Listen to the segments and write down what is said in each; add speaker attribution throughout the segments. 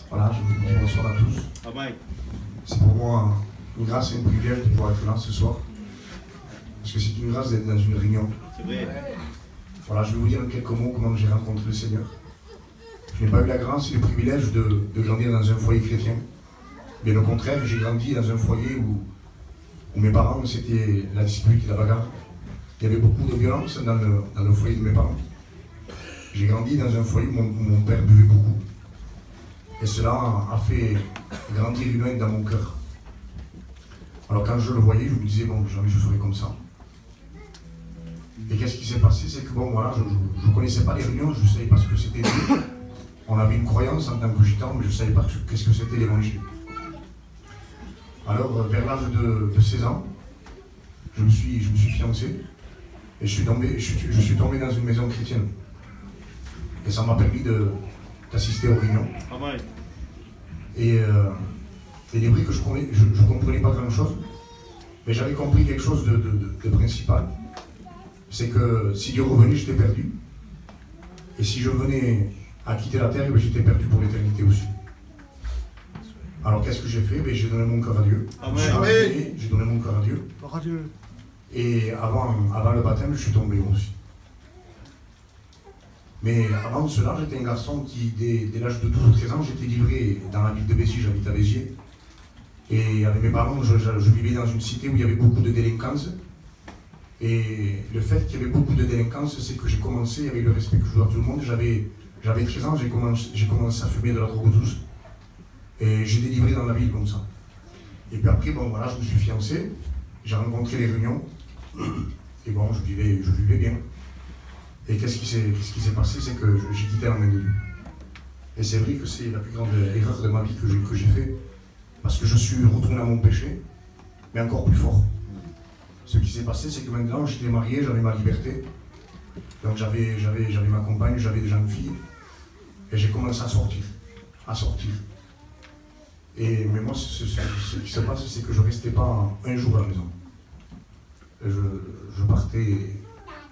Speaker 1: Voilà, je vous dis bonsoir à tous. C'est pour moi une grâce et un privilège de pouvoir être là ce soir. Parce que c'est une grâce d'être dans une réunion.
Speaker 2: C'est vrai.
Speaker 1: Voilà, je vais vous dire en quelques mots comment j'ai rencontré le Seigneur. Je n'ai pas eu la grâce et le privilège de grandir dans un foyer chrétien. Bien au contraire, j'ai grandi dans un foyer où mes parents, c'était la dispute et la bagarre. Il y avait beaucoup de violence dans le foyer de mes parents. J'ai grandi dans un foyer où mon père buvait beaucoup. Et cela a fait grandir une haine dans mon cœur. Alors quand je le voyais, je me disais, bon, jamais je ferais comme ça. Et qu'est-ce qui s'est passé? C'est que bon, voilà, je ne connaissais pas les réunions, je ne savais pas ce que c'était Dieu. On avait une croyance en tant que gitan, mais je ne savais pas qu'est-ce que c'était l'évangile. Alors, vers l'âge de 16 ans, je me suis fiancé et je suis tombé dans une maison chrétienne. Et ça m'a permis d'assister aux réunions. Et il est vrai que je ne comprenais pas grand-chose, mais j'avais compris quelque chose de principal. C'est que si Dieu revenait, j'étais perdu. Et si je venais à quitter la terre, j'étais perdu pour l'éternité aussi. Alors qu'est-ce que j'ai fait? J'ai donné mon cœur à Dieu. J'ai donné mon cœur à Dieu. Et avant le baptême, je suis tombé aussi. Mais avant cela, j'étais un garçon qui, dès l'âge de 12 ou 13 ans, j'étais livré dans la ville de Béziers, j'habite à Béziers. Et avec mes parents, je vivais dans une cité où il y avait beaucoup de délinquance. Et le fait qu'il y avait beaucoup de délinquance, c'est que j'ai commencé, avec le respect que je dois à tout le monde, j'avais 13 ans, j'ai commencé à fumer de la drogue douce. Et j'étais livré dans la ville comme ça. Et puis après, bon voilà, je me suis fiancé, j'ai rencontré les réunions, et bon, je vivais bien. Et qu'est-ce qui s'est passé? C'est que j'ai quitté la main de Dieu. Et c'est vrai que c'est la plus grande erreur de ma vie que j'ai fait, parce que je suis retourné à mon péché, mais encore plus fort. Ce qui s'est passé, c'est que maintenant, j'étais marié, j'avais ma liberté, donc j'avais ma compagne, j'avais déjà une fille, et j'ai commencé à sortir. Mais moi, ce qui se passe, c'est que je ne restais pas un jour à la maison. Je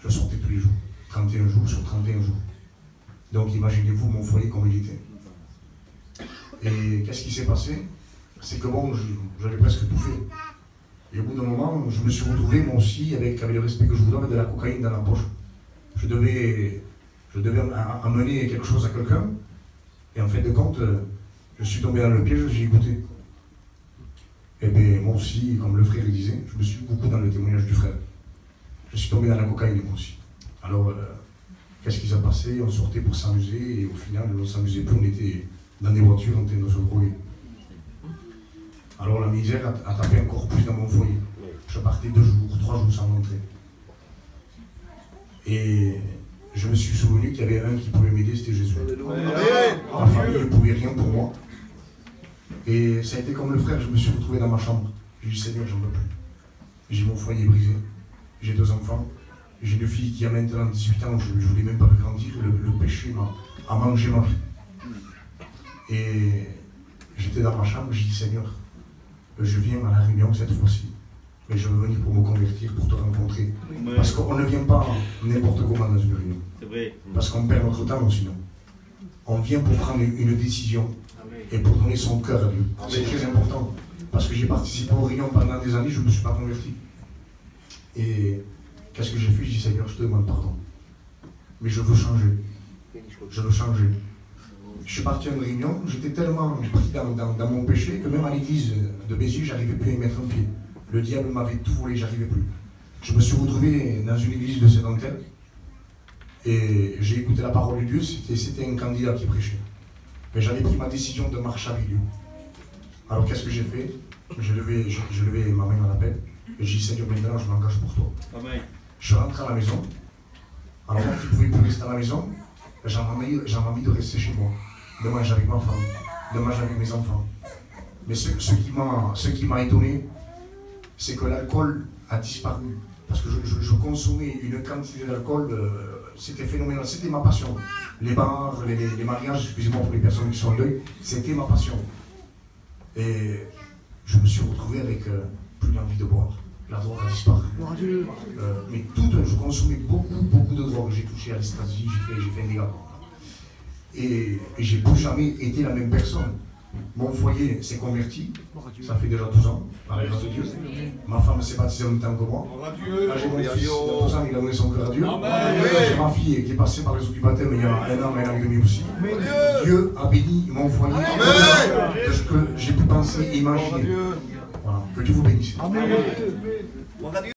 Speaker 1: sortais tous les jours. 31 jours sur 31 jours. Donc imaginez-vous mon foyer comme il était. Et qu'est-ce qui s'est passé? C'est que bon, j'avais presque tout fait. Et au bout d'un moment, je me suis retrouvé moi aussi, avec le respect que je vous donne, de la cocaïne dans la poche. Je devais amener quelque chose à quelqu'un. Et en fin de compte, je suis tombé dans le piège, j'ai goûté. Et bien moi aussi, comme le frère le disait, je me suis beaucoup dans le témoignage du frère. Je suis tombé dans la cocaïne moi aussi. Alors, qu'est-ce qui s'est passé? On sortait pour s'amuser et au final, on ne s'amusait plus, on était dans des voitures, on était dans ce droguer. Alors la misère a tapé encore plus dans mon foyer. Je partais 2 jours, 3 jours sans rentrer. Et je me suis souvenu qu'il y avait un qui pouvait m'aider, c'était Jésus. Ma famille ne pouvait rien pour moi. Et ça a été comme le frère, je me suis retrouvé dans ma chambre. J'ai dit, Seigneur, j'en peux plus. J'ai mon foyer brisé, j'ai 2 enfants. J'ai une fille qui a maintenant 18 ans, je ne l'ai même pas vu grandir, le péché a mangé ma vie. Et j'étais dans ma chambre, j'ai dit, Seigneur, je viens à la réunion cette fois-ci, mais je veux venir pour me convertir, pour te rencontrer. Parce qu'on ne vient pas n'importe comment dans une réunion. Parce qu'on perd notre temps sinon. On vient pour prendre une décision et pour donner son cœur à Dieu. C'est très important. Parce que j'ai participé aux réunions pendant des années, je ne me suis pas converti. Et qu'est-ce que j'ai fait? J'ai dit, Seigneur, je te demande pardon. Mais je veux changer. Je veux changer. Je suis parti à une réunion, j'étais tellement pris dans mon péché que même à l'église de Béziers, je n'arrivais plus à y mettre un pied. Le diable m'avait tout volé, j'arrivais plus. Je me suis retrouvé dans une église de sédentaires et j'ai écouté la parole de Dieu, c'était un candidat qui prêchait. Mais j'avais pris ma décision de marcher avec Dieu. Alors qu'est-ce que j'ai fait? Je levais ma main à l'appel et j'ai dit, Seigneur, maintenant je m'engage pour toi.
Speaker 2: Amen.
Speaker 1: Je suis rentré à la maison. Alors moi qui ne pouvais plus rester à la maison, j'avais envie de rester chez moi, de manger avec ma femme, de manger avec mes enfants. Mais ce qui m'a étonné, c'est que l'alcool a disparu. Parce que je consommais une quantité d'alcool, c'était phénoménal, c'était ma passion. Les bars, les mariages, excusez-moi pour les personnes qui sont en deuil, c'était ma passion. Et je me suis retrouvé avec plus d'envie de boire. La drogue a disparu. Mais je consommais beaucoup de drogue. J'ai touché à l'ecstasy, j'ai fait un dégât. Et j'ai plus jamais été la même personne. Mon foyer s'est converti, ça fait déjà 12 ans, par la grâce de Dieu. Ma femme s'est baptisée en même temps que moi. Là, j'ai mon fils, il a 12 ans, il a donné son cœur à Dieu. J'ai ma fille qui est passée par les eaux du baptême il y a un an et demi aussi. Dieu a béni mon foyer de ce que j'ai pu penser et imaginer. Voilà. Que Dieu vous bénisse.